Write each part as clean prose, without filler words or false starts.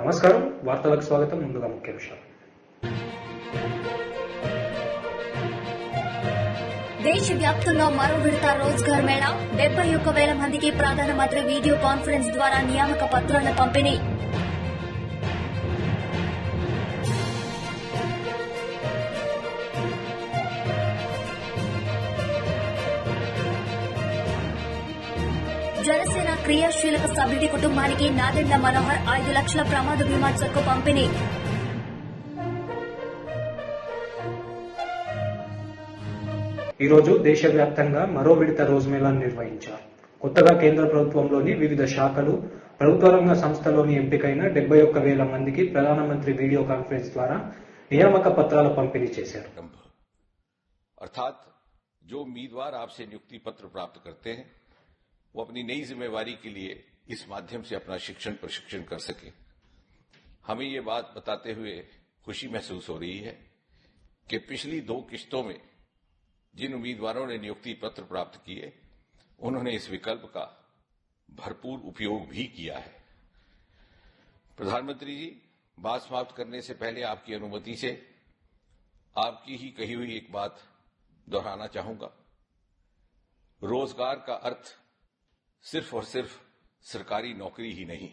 నమస్కారం వార్తలకు స్వాగతం. ముందుగా ముఖ్యాంశాలు. దేశవ్యాప్తంగా మరో విడత రోజ్గార్ మేళా 71,000 మందికి ప్రధానమంత్రి వీడియో కాన్ఫరెన్స్ ద్వారా నియామక పత్రాల పంపిణీ. జనసేన క్రియాశీలక సభ్యుడి కుటుంబానికి నాదెండ్ల మనోహర్ 5 లక్షల ప్రమాద బీమా చెక్కు పంపిణీ. ఈ రోజు దేశవ్యాప్తంగా మరో విడత రోజ్ మేళాను నిర్వహించారు. కొత్తగా కేంద్ర ప్రభుత్వంలోని వివిధ శాఖలు, ప్రభుత్వ రంగ సంస్థలోని ఎంపికైన 71,000 మందికి ప్రధానమంత్రి వీడియో కాన్ఫరెన్స్ ద్వారా నియామక పత్రాల పంపిణీ చేశారు. अर्थात जो उम्मीदवार आपसे नियुक्ति पत्र प्राप्त करते हैं वो अपनी नई जिम्मेवारी के लिए इस माध्यम से अपना शिक्षण प्रशिक्षण कर सके। हमें ये बात बताते हुए खुशी महसूस हो रही है कि पिछली 2 किश्तों में जिन उम्मीदवारों ने नियुक्ति पत्र प्राप्त किए उन्होंने इस विकल्प का भरपूर उपयोग भी किया है। प्रधानमंत्री जी, बात समाप्त करने से पहले आपकी अनुमति से आपकी ही कही हुई एक बात दोहराना चाहूंगा। रोजगार का अर्थ सिर्फ और सिर्फ सरकारी नौकरी ही नहीं,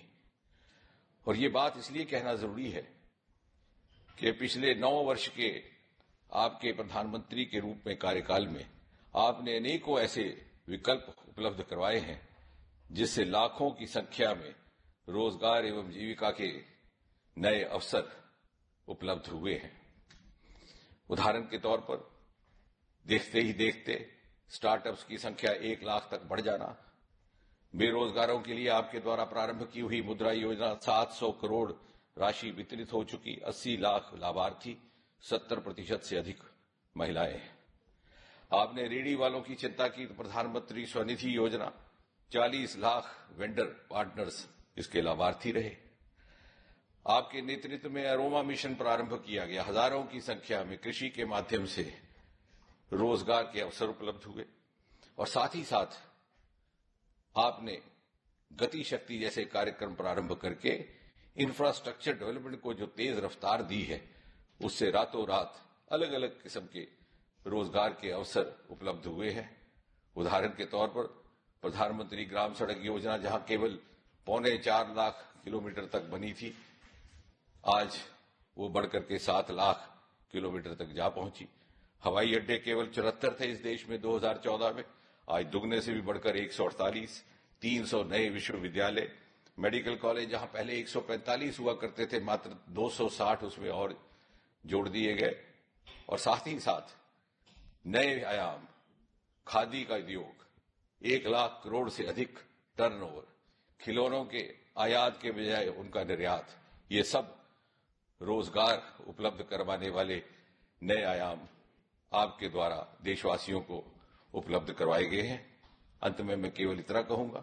और ये बात इसलिए कहना जरूरी है कि पिछले 9 वर्ष के आपके प्रधानमंत्री के रूप में कार्यकाल में आपने अनेकों ऐसे विकल्प उपलब्ध करवाए हैं जिससे लाखों की संख्या में रोजगार एवं जीविका के नए अवसर उपलब्ध हुए हैं। उदाहरण के तौर पर देखते ही देखते स्टार्टअप्स की संख्या 1 लाख तक बढ़ जाना, बेरोजगारों के लिए आपके द्वारा प्रारंभ की हुई मुद्रा योजना 700 करोड़ राशि वितरित हो चुकी, 80 लाख लाभार्थी, 70% से अधिक महिलाएं हैं। आपने रेहड़ी वालों की चिंता की तो प्रधानमंत्री स्वनिधि योजना 40 लाख वेंडर पार्टनर्स इसके लाभार्थी रहे। आपके नेतृत्व में अरोमा मिशन प्रारंभ किया गया, हजारों की संख्या में कृषि के माध्यम से रोजगार के अवसर उपलब्ध हुए, और साथ ही साथ आपने गति शक्ति जैसे कार्यक्रम प्रारंभ करके इंफ्रास्ट्रक्चर डेवलपमेंट को जो तेज रफ्तार दी है उससे रातों रात अलग अलग किस्म के रोजगार के अवसर उपलब्ध हुए हैं। उदाहरण के तौर पर प्रधानमंत्री ग्राम सड़क योजना जहां केवल 4.25 लाख किलोमीटर तक बनी थी, आज वो बढ़कर के 7 लाख किलोमीटर तक जा पहुंची। हवाई अड्डे केवल 74 थे इस देश में 2014 में, आज दुगने से भी बढ़कर 148, 300 नए विश्वविद्यालय, मेडिकल कॉलेज जहां पहले 145 हुआ करते थे मात्र 260 उसमें और जोड़ दिए गए, और साथ ही साथ नए आयाम, खादी का उद्योग, 1 लाख करोड़ से अधिक टर्नओवर, खिलौनों के आयात के बजाय उनका निर्यात, ये सब रोजगार उपलब्ध करवाने वाले नए आयाम आपके द्वारा देशवासियों को उपलब्ध करवाए गए हैं। अंत में मैं केवल इतना कहूंगा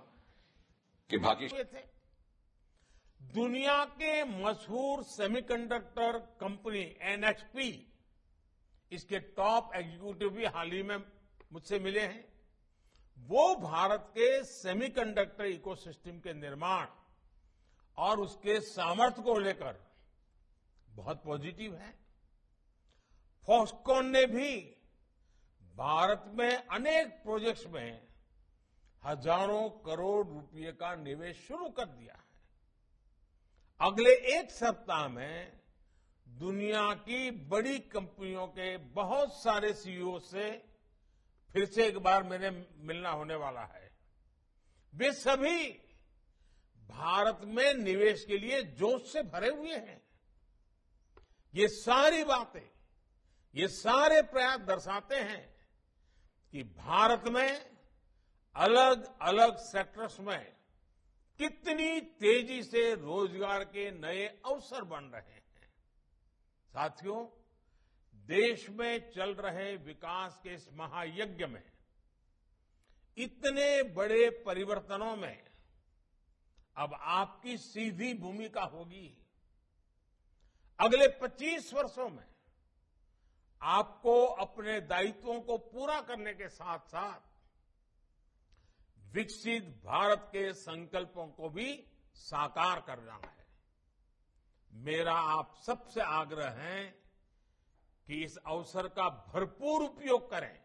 कि भाग्यशाली थे। दुनिया के मशहूर सेमीकंडक्टर कंपनी एनएचपी, इसके टॉप एग्जीक्यूटिव भी हाल ही में मुझसे मिले हैं। वो भारत के सेमीकंडक्टर इकोसिस्टम के निर्माण और उसके सामर्थ्य को लेकर बहुत पॉजिटिव है। फॉक्सकॉन ने भी भारत में अनेक प्रोजेक्ट्स में हजारों करोड़ रुपए का निवेश शुरू कर दिया है। अगले 1 सप्ताह में दुनिया की बड़ी कंपनियों के बहुत सारे सीईओ से फिर से एक बार मेरे मिलना होने वाला है। वे सभी भारत में निवेश के लिए जोश से भरे हुए हैं। ये सारी बातें, ये सारे प्रयास दर्शाते हैं कि भारत में अलग अलग सेक्टर्स में कितनी तेजी से रोजगार के नए अवसर बन रहे हैं। साथियों, देश में चल रहे विकास के इस महायज्ञ में इतने बड़े परिवर्तनों में अब आपकी सीधी भूमिका होगी। अगले 25 वर्षों में आपको अपने दायित्वों को पूरा करने के साथ साथ विकसित भारत के संकल्पों को भी साकार करना है। मेरा आप सबसे आग्रह है कि इस अवसर का भरपूर उपयोग करें।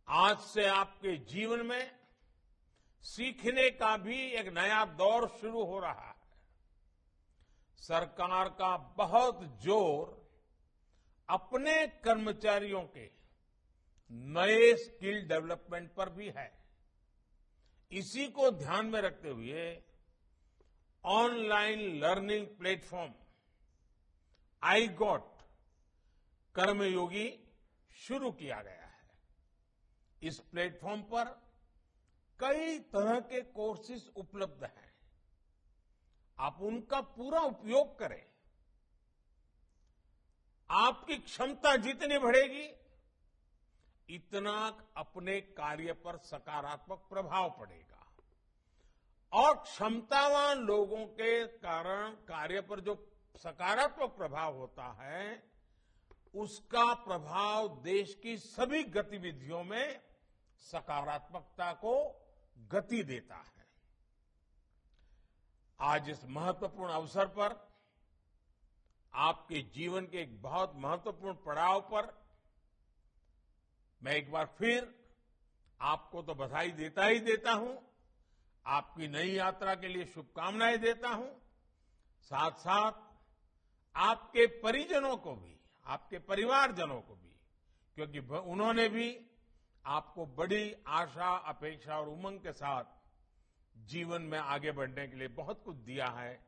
आज से आपके जीवन में सीखने का भी एक नया दौर शुरू हो रहा है। सरकार का बहुत जोर अपने कर्मचारियों के नए स्किल डेवलपमेंट पर भी है। इसी को ध्यान में रखते हुए ऑनलाइन लर्निंग प्लेटफॉर्म iGOT कर्मयोगी शुरू किया गया है। इस प्लेटफॉर्म पर कई तरह के कोर्सेज उपलब्ध हैं। आप उनका पूरा उपयोग करें। आपकी क्षमता जितनी बढ़ेगी, इतना अपने कार्य पर सकारात्मक प्रभाव पड़ेगा और क्षमतावान लोगों के कारण कार्य पर जो सकारात्मक प्रभाव होता है, उसका प्रभाव देश की सभी गतिविधियों में सकारात्मकता को गति देता है। आज इस महत्वपूर्ण अवसर पर आपके जीवन के एक बहुत महत्वपूर्ण पड़ाव पर मैं एक बार फिर आपको तो बधाई देता ही देता हूं, आपकी नई यात्रा के लिए शुभकामनाएं देता हूं। साथ साथ आपके परिजनों को भी, आपके परिवारजनों को भी, क्योंकि उन्होंने भी आपको बड़ी आशा, अपेक्षा और उमंग के साथ जीवन में आगे बढ़ने के लिए बहुत कुछ दिया है।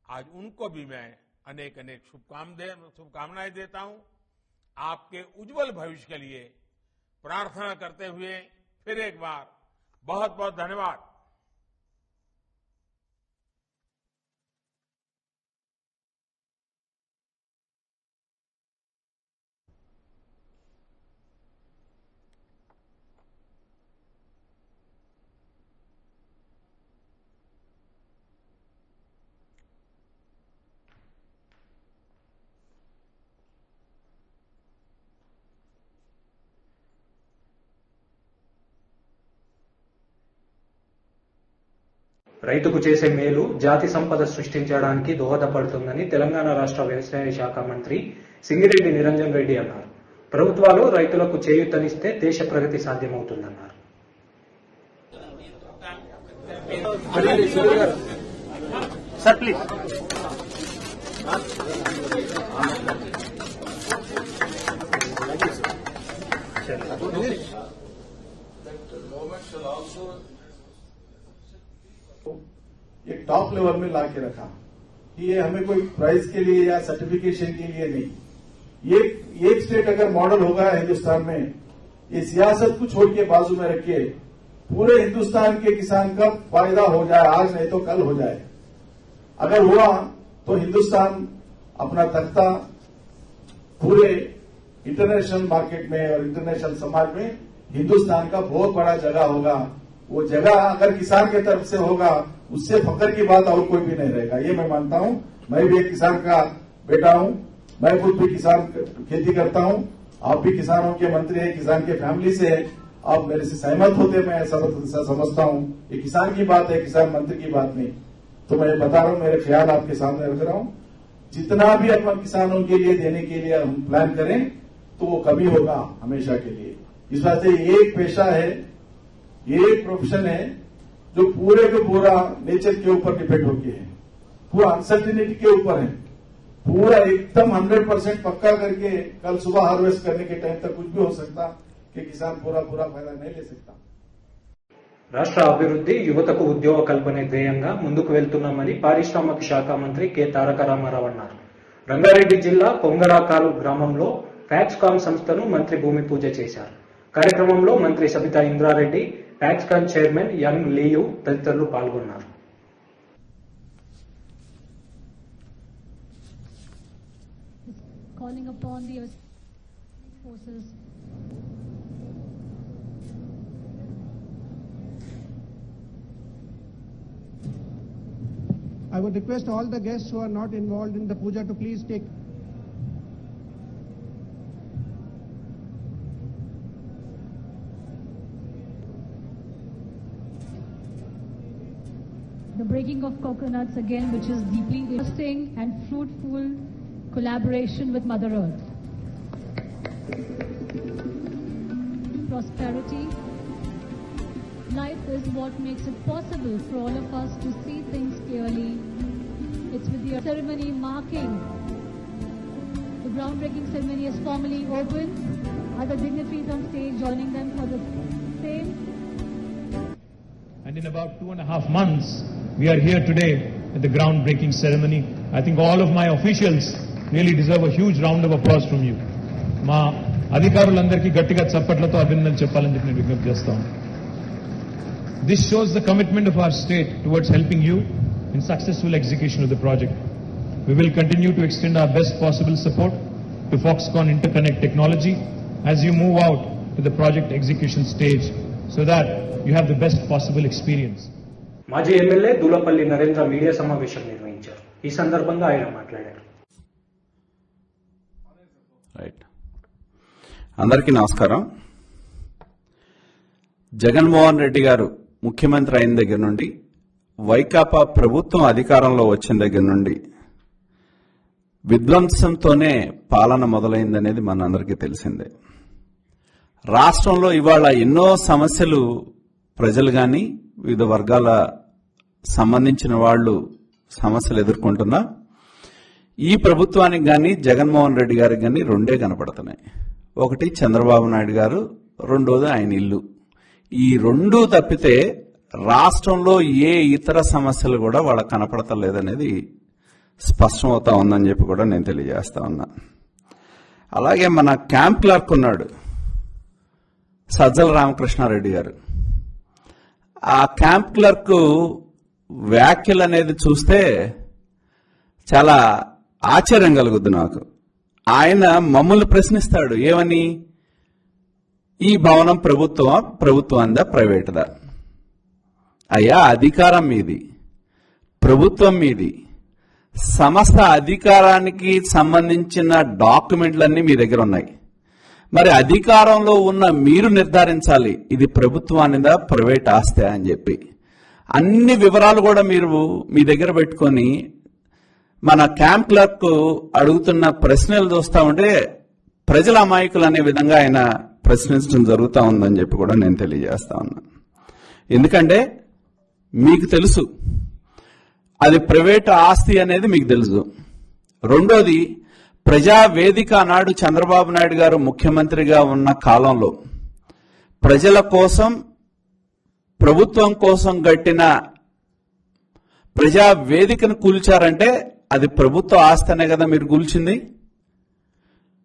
आज उनको भी मैं अनेक अनेक शुभकामनाएं देता हूं। आपके उज्जवल भविष्य के लिए प्रार्थना करते हुए फिर एक बार बहुत बहुत धन्यवाद। రైతుకు చేసే మేలు జాతి సంపద సృష్టించడానికి దోహదపడుతుందని తెలంగాణ రాష్ట్ర వ్యవసాయ శాఖ మంత్రి సింగిరెడ్డి నిరంజన్ రెడ్డి అన్నారు. ప్రభుత్వాలు రైతులకు చేయూతనిస్తే దేశ ప్రగతి సాధ్యమవుతుందన్నారు. एक टॉप लेवल में ला के रखा कि ये हमें कोई प्राइज के लिए या सर्टिफिकेशन के लिए नहीं, ये एक स्टेट अगर मॉडल होगा हिंदुस्तान में, ये सियासत को छोड़ के बाजू में रखिए, पूरे हिंदुस्तान के किसान का फायदा हो जाए, आज नहीं तो कल हो जाए। अगर हुआ तो हिंदुस्तान अपना तख्ता पूरे इंटरनेशनल मार्केट में और इंटरनेशनल समाज में हिंदुस्तान का बहुत बड़ा जगह होगा। वो जगह अगर किसान के तरफ से होगा, उससे फख्र की बात और कोई भी नहीं रहेगा। ये मैं मानता हूं। मैं भी एक किसान का बेटा हूं, मैं खुद भी किसान खेती करता हूं, आप भी किसानों के मंत्री हैं, किसान के फैमिली से है, आप मेरे से सहमत होते, मैं ऐसा समझता हूं। ये किसान की बात है, किसान मंत्री की बात नहीं। तो मैं बता रहा हूं, मेरे ख्याल आपके सामने रख रहा हूं। जितना भी अपन किसानों के लिए देने के लिए हम प्लान करें तो वो कभी होगा हमेशा के लिए। इस बात से ये एक पेशा है, ये एक प्रोफेशन है जो पूरे के पूरा नेचर के ऊपर डिपेंड होके है, पूरा अनसर्टिनिटी के ऊपर है, पूरा एकदम 100% पक्का करके कल सुबह हार्वेस्ट करने के टाइम तक कुछ भी हो सकता कि किसान पूरा फायदा नहीं ले सकता। రాష్ట్ర అభివృద్ధి యువతకు ఉద్యోగ కల్పనే ధ్యేయంగా ముందుకు వెళ్తున్నామని పారిశ్రామిక శాఖ మంత్రి కె తారక రామారావు అన్నారు. రంగారెడ్డి జిల్లా కొంగరాకాలు గ్రామంలో ఫ్యాక్స్కామ్ సంస్థను మంత్రి భూమి పూజ చేశారు. కార్యక్రమంలో మంత్రి Sabitha Indra Reddy, Foxconn chairman Young Liu తదితరులు పాల్గొన్నారు. Calling upon the forces I would request all the guests who are not involved in the puja to please take the the breaking of coconuts again, which is deeply interesting and fruitful collaboration with Mother Earth. Prosperity. Life is what makes it possible for all of us to see things clearly. It's with the ceremony marking the groundbreaking ceremony is formally open. Other dignitaries on stage joining them for the same. And in about 2.5 months, we are here today at the groundbreaking ceremony. I think all of my officials really deserve a huge round of applause from you. మా అధికారులందరికీ గట్టిగా చప్పట్లతో అభినందనలు చెప్పాలని చెప్పి నేను విజ్ఞప్తి చేస్తాను. This shows the commitment of our state towards helping you in successful execution of the project. We will continue to extend our best possible support to Foxconn Interconnect Technology as you move out to the project execution stage so that you have the best possible experience. మాజీ MLA Dulapalli Narendra media సమావేశం నిర్వహించారు. ఈ సందర్భంగా ఆయన మాట్లాడారు. అందరికీ నమస్కారం. జగన్మోహన్ రెడ్డి గారు ముఖ్యమంత్రి అయిన దగ్గర నుండి, వైకాపా ప్రభుత్వం అధికారంలో వచ్చిన దగ్గర నుండి విధ్వంసంతోనే పాలన మొదలైందనేది మనందరికీ తెలిసిందే. రాష్ట్రంలో ఇవాళ ఎన్నో సమస్యలు ప్రజలు కానీ వివిధ వర్గాల సంబంధించిన వాళ్ళు సమస్యలు ఎదుర్కొంటున్నా ఈ ప్రభుత్వానికి కానీ జగన్మోహన్ రెడ్డి గారికి కానీ రెండే కనపడుతున్నాయి. ఒకటి చంద్రబాబు నాయుడు గారు, రెండోది ఆయన ఇల్లు. ఈ రెండు తప్పితే రాష్ట్రంలో ఏ ఇతర సమస్యలు కూడా వాళ్ళకి కనపడతలేదనేది స్పష్టమవుతా ఉందని చెప్పి కూడా నేను తెలియజేస్తా ఉన్నా. అలాగే మన క్యాంప్ క్లర్క్ ఉన్నాడు సజ్జల రామకృష్ణారెడ్డి గారు. ఆ క్యాంప్ క్లర్క్ వ్యాఖ్యలు అనేది చూస్తే చాలా ఆశ్చర్యం కలుగుద్ది నాకు. ఆయన మమ్మల్ని ప్రశ్నిస్తాడు, ఏమని, ఈ భవనం ప్రభుత్వందా ప్రైవేటుదా? అయ్యా, అధికారం మీది, ప్రభుత్వం మీది, సంస్థ అధికారానికి సంబంధించిన డాక్యుమెంట్లన్నీ మీ దగ్గర ఉన్నాయి. మరి అధికారంలో ఉన్న మీరు నిర్ధారించాలి ఇది ప్రభుత్వానిదా ప్రైవేట్ ఆస్తి అని చెప్పి. అన్ని వివరాలు కూడా మీరు మీ దగ్గర పెట్టుకొని మన క్యాంప్ క్లర్క్ అడుగుతున్న ప్రశ్నలు చూస్తా ఉంటే ప్రజల అమాయకులు అనే విధంగా ఆయన ప్రశ్నించడం జరుగుతూ ఉందని చెప్పి కూడా నేను తెలియజేస్తా ఉన్నా. ఎందుకంటే మీకు తెలుసు అది ప్రైవేట్ ఆస్తి అనేది మీకు తెలుసు. రెండోది, ప్రజావేదిక నాడు చంద్రబాబు నాయుడు గారు ముఖ్యమంత్రిగా ఉన్న కాలంలో ప్రజల కోసం, ప్రభుత్వం కోసం కట్టిన ప్రజావేదికను కూల్చారంటే అది ప్రభుత్వ ఆస్తి అనే కదా మీరు కూల్చింది.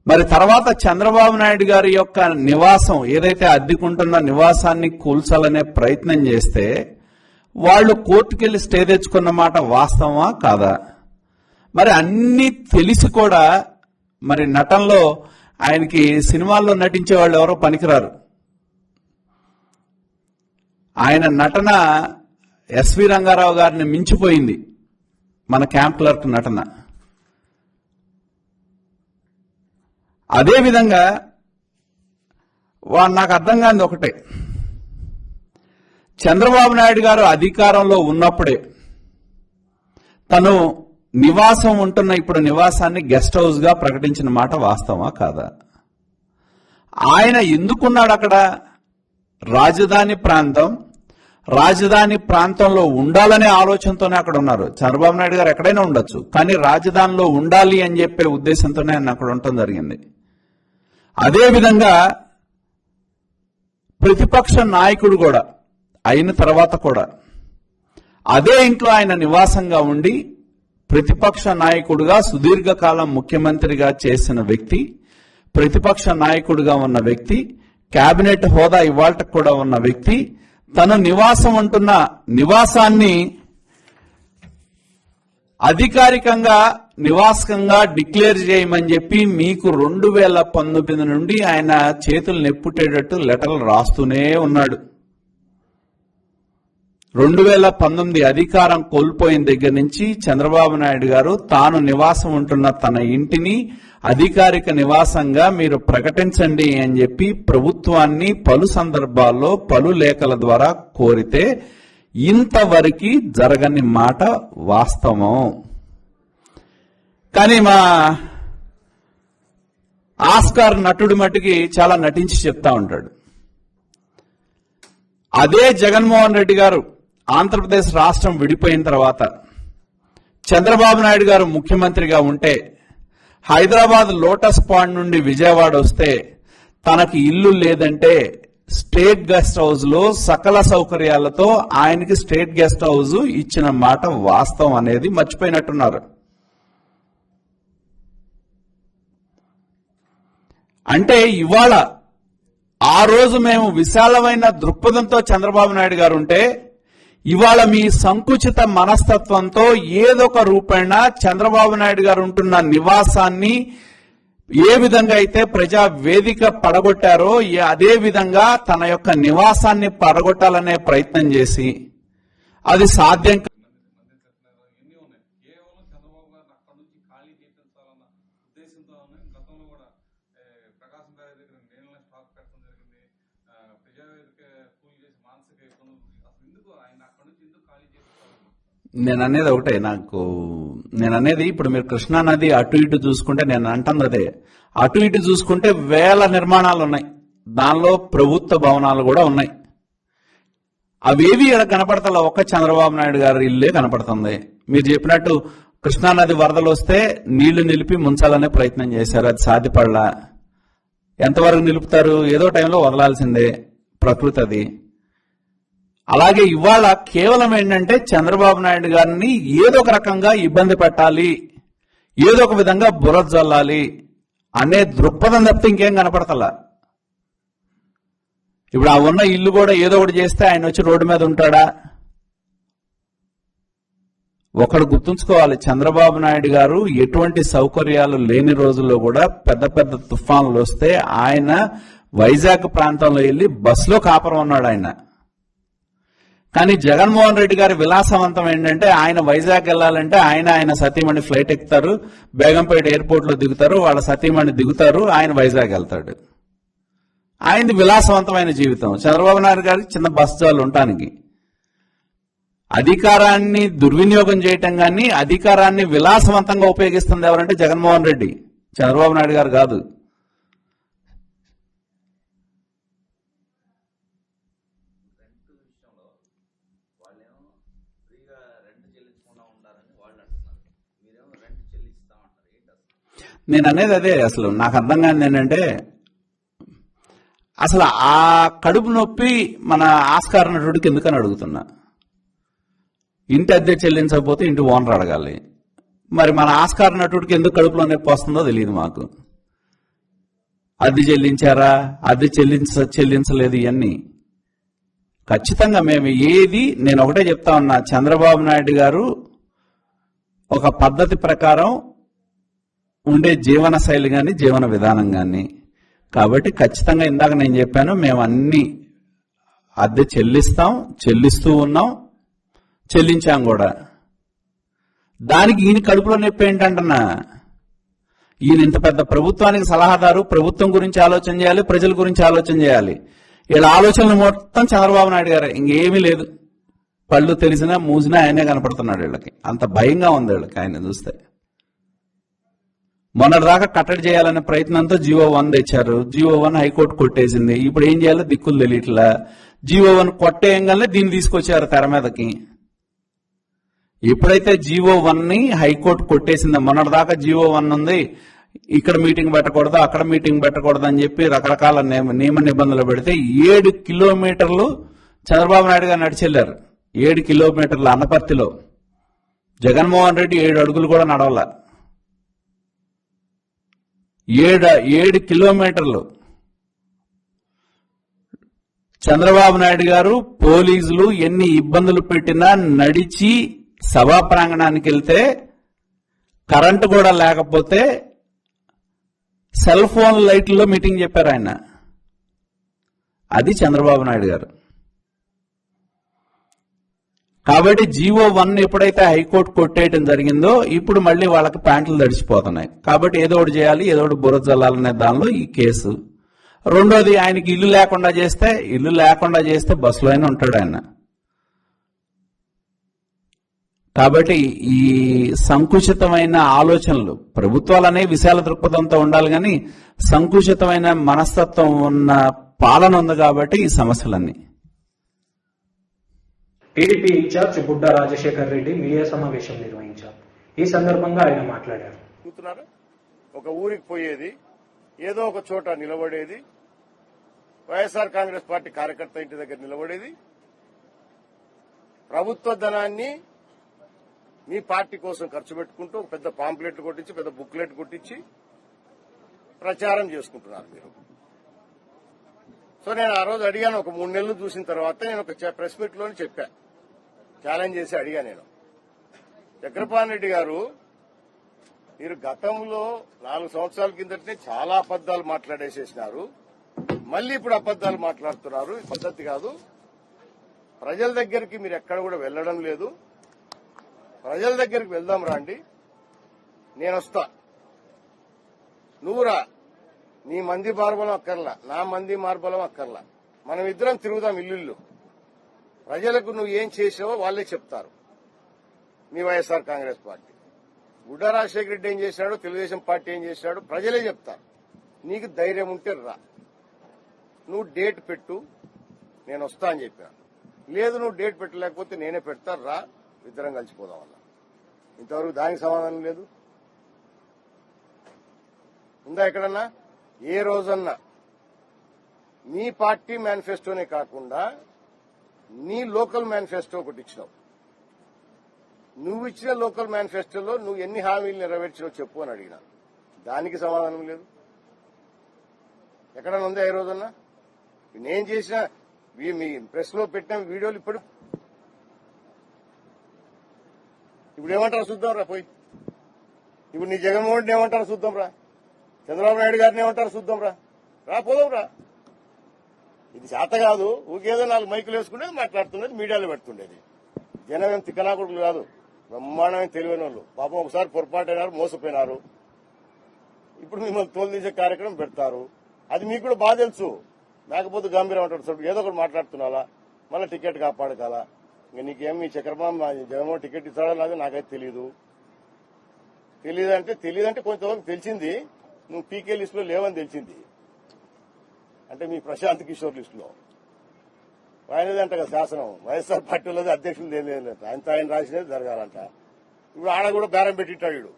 మరి తర్వాత చంద్రబాబు నాయుడు గారి యొక్క నివాసం, ఏదైతే అద్దెకుంటున్న నివాసాన్ని కూల్చాలనే ప్రయత్నం చేస్తే వాళ్ళు కోర్టుకెళ్లి స్టే తెచ్చుకున్న మాట వాస్తవమా కాదా? మరి అన్ని తెలిసి కూడా మరి నటనలో ఆయనకి సినిమాల్లో నటించే వాళ్ళు ఎవరో పనికిరారు. ఆయన నటన ఎస్వి రంగారావు గారిని మించిపోయింది మన క్యాంప్ క్లర్క్ నటన. అదేవిధంగా నాకు అర్థం కానిది ఒకటే, చంద్రబాబు నాయుడు గారు అధికారంలో ఉన్నప్పుడే తను నివాసం ఉంటున్న ఇప్పుడు నివాసాన్ని గెస్ట్ హౌస్ గా ప్రకటించిన మాట వాస్తవమా కాదా? ఆయన ఎందుకున్నాడు అక్కడ? రాజధాని ప్రాంతంలో ఉండాలనే ఆలోచనతోనే అక్కడ ఉన్నారు. చంద్రబాబు నాయుడు గారు ఎక్కడైనా ఉండొచ్చు, కానీ రాజధానిలో ఉండాలి అని చెప్పే ఉద్దేశంతోనే ఆయన అక్కడ ఉండటం జరిగింది. అదేవిధంగా ప్రతిపక్ష నాయకుడు కూడా అయిన తర్వాత కూడా అదే ఇంట్లో ఆయన నివాసంగా ఉండి ప్రతిపక్ష నాయకుడుగా సుదీర్ఘకాలం ముఖ్యమంత్రిగా చేసిన వ్యక్తి, ప్రతిపక్ష నాయకుడిగా ఉన్న వ్యక్తి, కేబినెట్ హోదా ఇవాళకు కూడా ఉన్న వ్యక్తి తన నివాసం ఉంటున్న నివాసాన్ని అధికారికంగా నివాసంగా డిక్లేర్ చేయమని చెప్పి మీకు 2019 నుండి ఆయన చేతులు నెప్పుటేటట్టు లెటర్లు రాస్తూనే ఉన్నాడు. 2019 అధికారం కోల్పోయిన దగ్గర నుంచి చంద్రబాబు నాయుడు గారు తాను నివాసం ఉంటున్న తన ఇంటిని అధికారిక నివాసంగా మీరు ప్రకటించండి అని చెప్పి ప్రభుత్వాన్ని పలు సందర్భాల్లో పలు లేఖల ద్వారా కోరితే ఇంతవరకు జరగని మాట వాస్తవం. కానీ మా ఆస్కార్ నటుడి మట్టుకి చాలా నటించి చెప్తా ఉంటాడు. అదే జగన్మోహన్ రెడ్డి గారు ఆంధ్రప్రదేశ్ రాష్ట్రం విడిపోయిన తర్వాత చంద్రబాబు నాయుడు గారు ముఖ్యమంత్రిగా ఉంటే హైదరాబాద్ లోటస్ పాండ్ నుండి విజయవాడ వస్తే తనకి ఇల్లు లేదంటే స్టేట్ గెస్ట్ హౌస్ లో సకల సౌకర్యాలతో ఆయనకి స్టేట్ గెస్ట్ హౌస్ ఇచ్చిన మాట వాస్తవం అనేది మర్చిపోయినట్టున్నారు. అంటే ఇవాళ ఆ రోజు మేము విశాలమైన దృక్పథంతో చంద్రబాబు నాయుడు గారు ఉంటే ఇవాళ మీ సంకుచిత మనస్తత్వంతో ఏదొక రూపేణ చంద్రబాబు నాయుడు గారు ఉంటున్న నివాసాన్ని ఏ విధంగా అయితే ప్రజా వేదిక పడగొట్టారో అదే విధంగా తన యొక్క నివాసాన్ని పడగొట్టాలనే ప్రయత్నం చేసి అది సాధ్యం నేను అనేది ఒకటే. నేను అనేది ఇప్పుడు మీరు కృష్ణానది అటు ఇటు చూసుకుంటే నేను అంటుంది అదే, అటు ఇటు చూసుకుంటే వేల నిర్మాణాలు ఉన్నాయి, దానిలో ప్రభుత్వ భవనాలు కూడా ఉన్నాయి. అవేవి ఇక్కడ కనపడతా, ఒక్క చంద్రబాబు నాయుడు గారి ఇల్లే కనపడుతుంది. మీరు చెప్పినట్టు కృష్ణానది వరదలు వస్తే నీళ్లు నిలిపి ముంచాలనే ప్రయత్నం చేశారు, అది సాధ్యపడలా. ఎంతవరకు నిలుపుతారు? ఏదో టైంలో వదలాల్సిందే, ప్రకృతి అది. అలాగే ఇవాళ కేవలం ఏంటంటే చంద్రబాబు నాయుడు గారిని ఏదో ఒక రకంగా ఇబ్బంది పెట్టాలి, ఏదో ఒక విధంగా బురద జల్లాలి అనే దృక్పథం తప్పితే ఇంకేం కనపడతలా. ఇప్పుడు ఆ ఉన్న ఇల్లు కూడా ఏదో ఒకటి చేస్తే ఆయన వచ్చి రోడ్డు మీద ఉంటాడా? ఒకడు గుర్తుంచుకోవాలి, చంద్రబాబు నాయుడు గారు ఎటువంటి సౌకర్యాలు లేని రోజుల్లో కూడా పెద్ద పెద్ద తుఫాన్లు వస్తే ఆయన వైజాగ్ ప్రాంతంలో వెళ్ళి బస్సులో కాపురం ఉన్నాడు ఆయన. కానీ జగన్మోహన్ రెడ్డి గారి విలాసవంతం ఏంటంటే ఆయన వైజాగ్ వెళ్ళాలంటే ఆయన సతీమణి ఫ్లైట్ ఎక్కుతారు, బేగంపేట ఎయిర్పోర్ట్ లో దిగుతారు, వాళ్ళ సతీమణి దిగుతారు, ఆయన వైజాగ్ వెళ్తాడు. ఆయనది విలాసవంతమైన జీవితం. చంద్రబాబు నాయుడు గారికి చిన్న బస్ జాలు ఉండటానికి. అధికారాన్ని దుర్వినియోగం చేయటం కానీ అధికారాన్ని విలాసవంతంగా ఉపయోగిస్తుంది ఎవరంటే జగన్మోహన్ రెడ్డి, చంద్రబాబు నాయుడు గారు కాదు. నేను అనేది అదే, అసలు నాకు అర్థం కాని ఏంటంటే అసలు ఆ కడుపు నొప్పి మన ఆస్కార్ నటుడికి ఎందుకని అడుగుతున్నా. ఇంటి అద్దె చెల్లించకపోతే ఇంటి ఓనర్ అడగాలి. మరి మన ఆస్కార్ నటుడికి ఎందుకు కడుపులో నొప్పి వస్తుందో తెలియదు మాకు. అద్దె చెల్లించారా, అద్దె చెల్లించలేదు, ఇవన్నీ ఖచ్చితంగా మేము నేను ఒకటే చెప్తా ఉన్నా, చంద్రబాబు నాయుడు గారు ఒక పద్ధతి ప్రకారం ఉండే జీవన శైలి కానీ జీవన విధానం కానీ, కాబట్టి ఖచ్చితంగా ఇందాక నేను చెప్పాను, మేము అన్ని అద్దె చెల్లిస్తూ ఉన్నాం, చెల్లించాం కూడా. దానికి ఈయన కడుపులో నొప్పి ఏంటంటున్నా, ఈయన ఇంత పెద్ద ప్రభుత్వానికి సలహాదారు, ప్రభుత్వం గురించి ఆలోచన చేయాలి, ప్రజల గురించి ఆలోచన చేయాలి. వీళ్ళ ఆలోచనలు మొత్తం చంద్రబాబు నాయుడు గారే, ఇంకేమీ లేదు. పళ్ళు తెలిసినా మూసినా ఆయనే కనపడుతున్నాడు వీళ్ళకి. అంత భయంగా ఉంది వీళ్ళకి ఆయన చూస్తే. మొన్నటిదాకా కట్టడి చేయాలనే ప్రయత్నంతో జీవో 1 తెచ్చారు. జీవో 1 హైకోర్టు కొట్టేసింది. ఇప్పుడు ఏం చేయాలో దిక్కులు తెలియట్లా. జీవో 1 కొట్టేయంగానే దీన్ని తీసుకొచ్చారు తెర మీదకి. ఎప్పుడైతే జీవో 1ని హైకోర్టు కొట్టేసిందో, మొన్నటిదాకా జీవో 1 ఉంది, ఇక్కడ మీటింగ్ పెట్టకూడదు, అక్కడ మీటింగ్ పెట్టకూడదు అని చెప్పి రకరకాల నియమ నిబంధనలు పెడితే 7 కిలోమీటర్లు చంద్రబాబు నాయుడు గారు నడిచెళ్లారు. 7 కిలోమీటర్ల అనపర్తిలో. జగన్మోహన్ రెడ్డి 7 అడుగులు కూడా నడవల. 7 కిలోమీటర్లు చంద్రబాబు నాయుడు గారు, పోలీసులు ఎన్ని ఇబ్బందులు పెట్టినా నడిచి సభా ప్రాంగణానికి వెళ్తే, కరెంటు కూడా లేకపోతే సెల్ ఫోన్ లైట్లలో మీటింగ్ చెప్పారు ఆయన. అది చంద్రబాబు నాయుడు గారు. కాబట్టి జీవో 1 ఎప్పుడైతే హైకోర్టు కొట్టేయడం జరిగిందో ఇప్పుడు మళ్ళీ వాళ్ళకి ప్యాంట్లు తడిచిపోతున్నాయి. కాబట్టి ఏదో ఒకటి చేయాలి, ఏదో ఒకటి బురద జల్లాలనే దానిలో ఈ కేసు. రెండోది, ఆయనకి ఇల్లు లేకుండా చేస్తే బస్సులో అయినా ఉంటాడు ఆయన. కాబట్టి ఈ సంకుచితమైన ఆలోచనలు ప్రభుత్వాలనే విశాల దృక్పథంతో ఉండాలి, కానీ సంకుచితమైన మనస్తత్వం ఉన్న పాలన ఉంది కాబట్టి ఈ సమస్యలన్నీ. TDP incharge Budda Rajasekhar Reddy media సమావేశం నిర్వహించారు. ఈ సందర్భంగా ఆయన మాట్లాడారు. ఒక ఊరికి పోయేది, ఏదో ఒక చోట నిలబడేది, వైఎస్ఆర్ కాంగ్రెస్ పార్టీ కార్యకర్త ఇంటి దగ్గర నిలబడేది, ప్రభుత్వ ధనాన్ని మీ పార్టీ కోసం ఖర్చు పెట్టుకుంటూ ఒక పెద్ద పాంప్లెట్లు కొట్టించి, పెద్ద బుక్లెట్ కొట్టించి ప్రచారం చేసుకుంటున్నారు మీరు. సో నేను ఆ రోజు అడిగాను, ఒక 3 నెలలు చూసిన తర్వాత నేను ఒక ప్రెస్ మీట్ లోనే చెప్పా, ఛాలెంజ్ చేసి అడిగా నేను, చక్రపాణి రెడ్డి గారు మీరు గతంలో 4 సంవత్సరాల కిందటనే చాలా అబద్దాలు మాట్లాడేసేసినారు, మళ్లీ ఇప్పుడు అబద్దాలు మాట్లాడుతున్నారు, ఇది పద్ధతి కాదు. ప్రజల దగ్గరికి మీరు ఎక్కడ కూడా వెళ్లడం లేదు, ప్రజల దగ్గరికి వెళ్దాం రండి, నేను వస్తా, నువ్వు రా, నీ మంది మార్బలం అక్కర్లా, నా మంది మార్బలం అక్కర్లా, మనం ఇద్దరం తిరుగుదాం ఇల్లు, ప్రజలకు నువ్వు ఏం చేసావో వాళ్ళే చెప్తారు. మీ వైఎస్ఆర్ కాంగ్రెస్ పార్టీ బుడ్డా రాజశేఖర రెడ్డి ఏం చేశాడో, తెలుగుదేశం పార్టీ ఏం చేశాడో ప్రజలే చెప్తారు. నీకు ధైర్యం ఉంటే రా, నువ్వు డేట్ పెట్టు, నేను వస్తా అని చెప్పాను. లేదు నువ్వు డేట్ పెట్టలేకపోతే నేనే పెడతా, రా, ఇద్దరం కలిసిపోదాం అన్న. ఇంతవరకు దానికి సమాధానం లేదు. ఉందా ఎక్కడన్నా? ఏ రోజన్నా నీ పార్టీ మేనిఫెస్టోనే కాకుండా నీ లోకల్ మేనిఫెస్టో ఒకటి ఇచ్చినావు, నువ్వు ఇచ్చిన లోకల్ మేనిఫెస్టోలో నువ్వు ఎన్ని హామీలు నెరవేర్చినావు చెప్పు అని అడిగినా, దానికి సమాధానం లేదు. ఎక్కడన్నా ఉందా ఏ రోజన్నా? నేను చేసిన మీ ప్రెస్ లో పెట్టిన వీడియోలు ఇప్పుడు ఏమంటారు చూద్దాం రా, పోయి ఇప్పుడు నీ జగన్మోహన్ రెడ్డి ఏమంటారు చూద్దాం రా, చంద్రబాబు నాయుడు గారిని ఏమంటారు చూద్దాం రా, పోదాం రా. ఇది చేత కాదు, ఊకేదో 4 మైకులు వేసుకునేది మాట్లాడుతున్నది, మీడియాలో పెడుతుండేది. జనం ఏం తిక్కనాకుడులు కాదు, బ్రహ్మాండమైన తెలివైన వాళ్ళు. పాపం ఒకసారి పొరపాటైనారు, మోసపోయినారు, ఇప్పుడు మిమ్మల్ని తోలుదీసే కార్యక్రమం పెడతారు. అది మీకు కూడా బాగా తెలుసు. లేకపోతే గంభీరం అంటాడు సార్, ఏదో ఒకటి మాట్లాడుతున్నాలా, మళ్ళీ టికెట్ కాపాడుకోవాలా. ఇంకా నీకేం మీ చక్రబాబు జగన్మోహన్ టికెట్ ఇస్తాడో లాగా నాకైతే తెలియదంటే కొంతవరకు తెలిసింది, నువ్వు పీకే లిస్ట్ లో లేవని తెలిసింది. అంటే మీ ప్రశాంత్ కిషోర్ లిస్ట్ లో ఆయనదంట కదా శాసనం, వైఎస్ఆర్ పార్టీలోది అధ్యక్షులు లేదు, ఆయన రాసినది జరగాలంట. ఇప్పుడు ఆడ కూడా బేరం పెట్టిట్టాడు వీడు,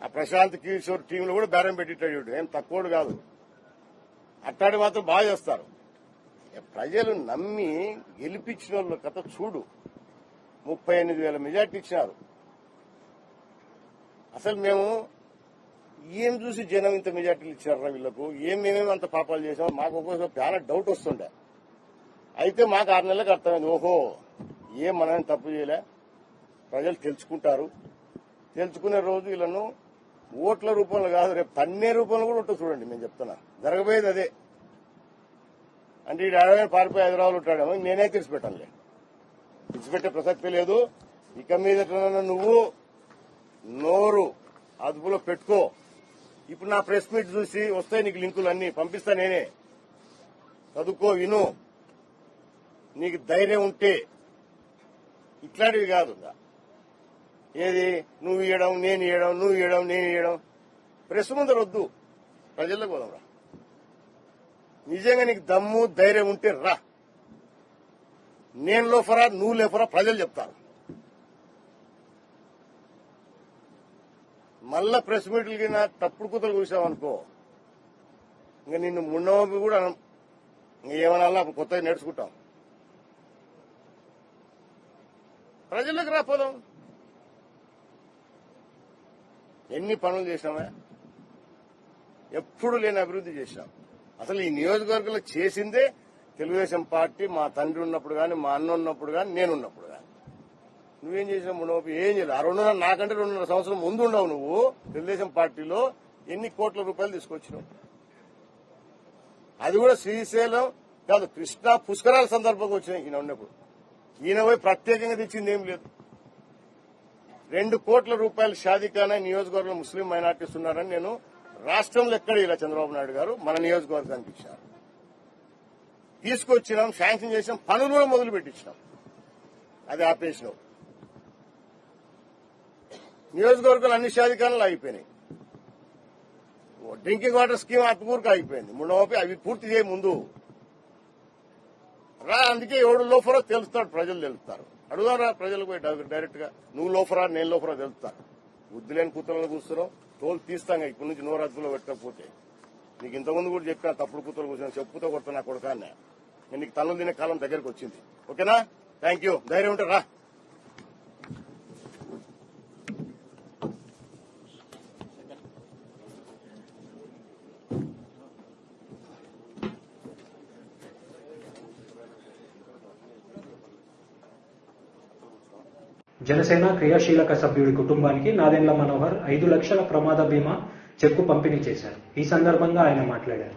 ఆ ప్రశాంత్ కిషోర్ టీంలో కూడా బేరం పెట్టిట్టాడు వీడు, ఏం తక్కువడు కాదు. అట్టాడి మాత్రం బాగా చేస్తారు. ప్రజలు నమ్మి గెలిపించిన వాళ్ళ కథ చూడు, 38,000 మెజార్టీ ఇచ్చినారు. అసలు మేము ఏం చూసి జనం ఇంత మెజార్టీలు ఇచ్చారా వీళ్లకు, మేమేమి అంత పాపాలు చేసామో మాకు ఒక్కోసారి చాలా డౌట్ వస్తుండే. అయితే మాకు 6 నెలలకు అర్థమైంది, ఓహో మనం తప్పు చేయలే, ప్రజలు తెలుసుకుంటారు. తెలుసుకునే రోజు వీళ్ళను ఓట్ల రూపంలో కాదు, రేపు తన్నే రూపంలో కూడా ఉంటుంది. చూడండి, నేను చెప్తున్నా, జరగబోయేది అదే. అంటే ఈ ఏడాది పారిపోయి హైదరాబాద్ ఉంటాడేమో, నేనే తెచ్చిపెట్టానులే, తెచ్చిపెట్టే ప్రసక్తి లేదు. ఇక మీద నువ్వు నోరు అదుపులో పెట్టుకో. ఇప్పుడు నా ప్రెస్ మీట్ చూసి వస్తాయి నీకు లింకులు అన్ని పంపిస్తా, నేనే చదువుకో, విను. నీకు ధైర్యం ఉంటే ఇట్లాంటివి కాదు, ఏది నువ్వు ఇవ్వడం నేను ఇవ్వడం, నువ్వు ఇవ్వడం నేను ఇవ్వడం, ప్రెస్ ముందర వద్దు, ప్రజలకు పోదాం రా. నిజంగా నీకు దమ్ము ధైర్యం ఉంటే రా, నేను లోఫరా నువ్వు లేఫరా ప్రజలు చెప్తారు. మళ్ళా ప్రెస్ మీట్లకి నా తప్పుడు కూతలు చూసామనుకో, ఇంకా నిన్ను మున్నోపి కూడా ఏమన్నా కొత్తగా నేర్చుకుంటాం. ప్రజలకు రాపోదాం. ఎన్ని పనులు చేసినామా, ఎప్పుడు లేని అభివృద్ధి చేశాం. అసలు ఈ నియోజకవర్గంలో చేసిందే తెలుగుదేశం పార్టీ, మా తండ్రి ఉన్నప్పుడు కానీ, మా అన్న ఉన్నప్పుడు కానీ, నేనున్నప్పుడు కానీ. నువ్వేం చేసినావు? నువ్వు ఏం చేయలేదు. ఆ 2.5 నాకంటే 2.5 సంవత్సరం ముందు ఉండవు. నువ్వు తెలుగుదేశం పార్టీలో ఎన్ని కోట్ల రూపాయలు తీసుకొచ్చినావు? అది కూడా శ్రీశైలం కాదు, కృష్ణా పుష్కరాల సందర్భంగా వచ్చినాయి. ఈయన ఉన్నప్పుడు ఈయన పోయి ప్రత్యేకంగా తెచ్చింది ఏం లేదు. 2 కోట్ల రూపాయల షాదీఖానా నియోజకవర్గంలో ముస్లిం మైనార్టీస్ ఉన్నారని నేను రాష్ట్రంలో ఎక్కడ ఇలా చంద్రబాబు నాయుడు గారు మన నియోజకవర్గానికి ఇచ్చారు. తీసుకొచ్చినాం, శాంక్షన్ చేసినాం, పనులు కూడా మొదలు పెట్టించినాం. అది ఆపేసినావు. నియోజకవర్గాలు అన్ని శాధికారాలు ఆగిపోయినాయి. డ్రింకింగ్ వాటర్ స్కీమ్ ఆత్మకూరుకు ఆగిపోయింది. అవి పూర్తి చేయ ముందు రా. అందుకే ఎవడు లోఫరో తెలుస్తాడు, ప్రజలు తెలుస్తారు. అడుగుదారా ప్రజలకు పోయి డైరెక్ట్ గా, నువ్వు లోఫరా నేను లోఫరా తెలుస్తారు. బుద్ధి లేని కూతురులను కూర్చున్నావు, తోలు తీస్తాం ఇప్పటి నుంచి నోరు అదుపులో పెట్టకపోతే. నీకు ఇంతకుముందు కూడా చెప్పిన తప్పుడు కూతురు కూర్చొని చెప్పుతో కొడుతున్నా కొడుకాన్ని. నేను నీకు తల్లు తినే కాలం దగ్గరకు వచ్చింది. ఓకేనా? Thank you. ధైర్యం ఉంటే రా. జనసేన క్రియాశీలక సభ్యుడి కుటుంబానికి నాదెండ్ల మనోహర్ 5 లక్షల ప్రమాద బీమా చెక్కు పంపిణీ చేశారు. ఈ సందర్భంగా ఆయన మాట్లాడారు.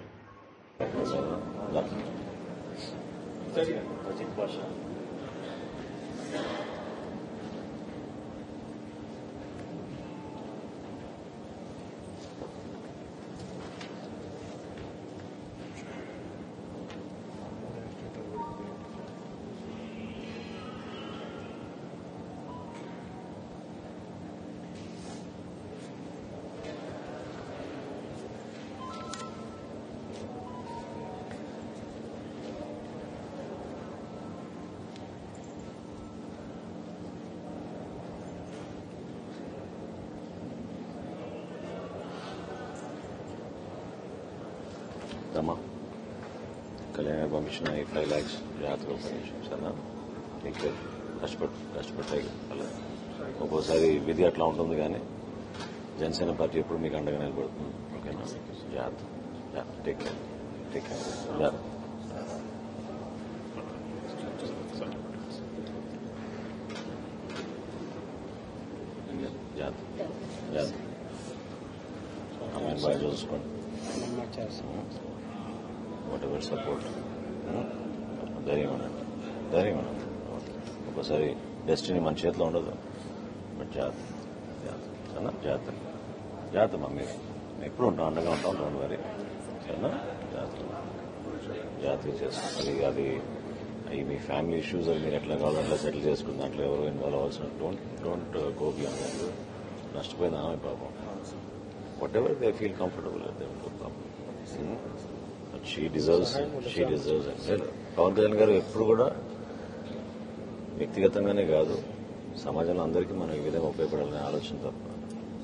అమ్మా కళ్యాణ పంపించిన 5 lakhs జాతర పంపించాను సరేనా? నీకు కష్టపడతాయి. అలా ఒక్కోసారి విధి అట్లా ఉంటుంది, కానీ జనసేన పార్టీ ఎప్పుడు మీకు అండగా నిలబడుతుంది. ఓకేనా? జాగ్రత్త. Take care. జాగ్రత్త. అమ్మాయిని బాగా చూసుకోండి. Whatever support. ధైర్యం అనండి. ఒక్కోసారి డెస్టినీ మన చేతిలో ఉండదు. బట్ జాగ్రత్త మా మీరు ఎప్పుడు ఉంటాం, అండగా ఉంటాం. Don't worry. సరేనా? జాగ్రత్తగా చేసుకోండి. అది మీ ఫ్యామిలీ ఇష్యూస్ అవి మీరు ఎట్లా కావాలో అట్లా సెటిల్ చేసుకుని దాంట్లో ఎవరు ఇన్వాల్వ్ అవ్వాల్సిన డోంట్ గో బియాండ్ దాట్. నష్టపోయింది ఆమె పాపం. whatever they feel comfortable at them to come. But she deserves it. Pawan Kalyan గారు ఎప్పుడు కూడా వ్యక్తిగతంగానే కాదు, సమాజంలో అందరికీ మనం ఈ విధంగా ఉపయోగపడాలనే ఆలోచన తప్ప.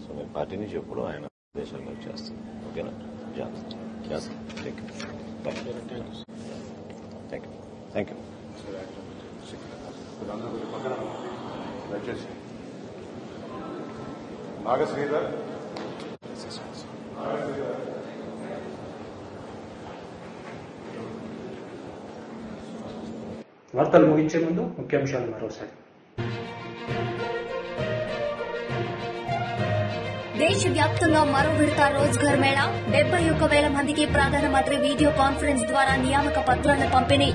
సో మేము పార్టీ నుంచి ఎప్పుడు ఆయన దేశంలో చేస్తాం. ఓకేనా? జాగ్రత్త. Thank you. నాగశ్రీధర్. వార్తలు ముగించే ముందు ముఖ్యాంశాలు మరోసారి. దేశవ్యాప్తంగా మరో విడత రోజ్గార్ మేళా 71,000 మందికి ప్రధానమంత్రి వీడియో కాన్ఫరెన్స్ ద్వారా నియామక పత్రాల పంపిణీ.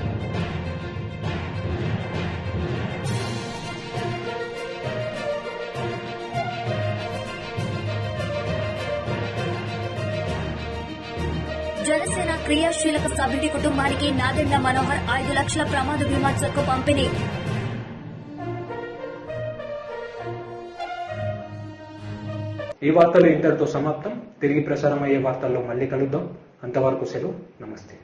జనసేన క్రియాశీలక సభ్యుడి కుటుంబానికి నాదెండ్ల మనోహర్ 5 లక్షల ప్రమాద బీమా చెక్కు పంపిణీ. ఈ వార్తలు ఇంతటితో సమాప్తం. తిరిగి ప్రసారమయ్యే వార్తల్లో మళ్ళీ కలుద్దాం. అంతవరకు సెలవు. నమస్తే.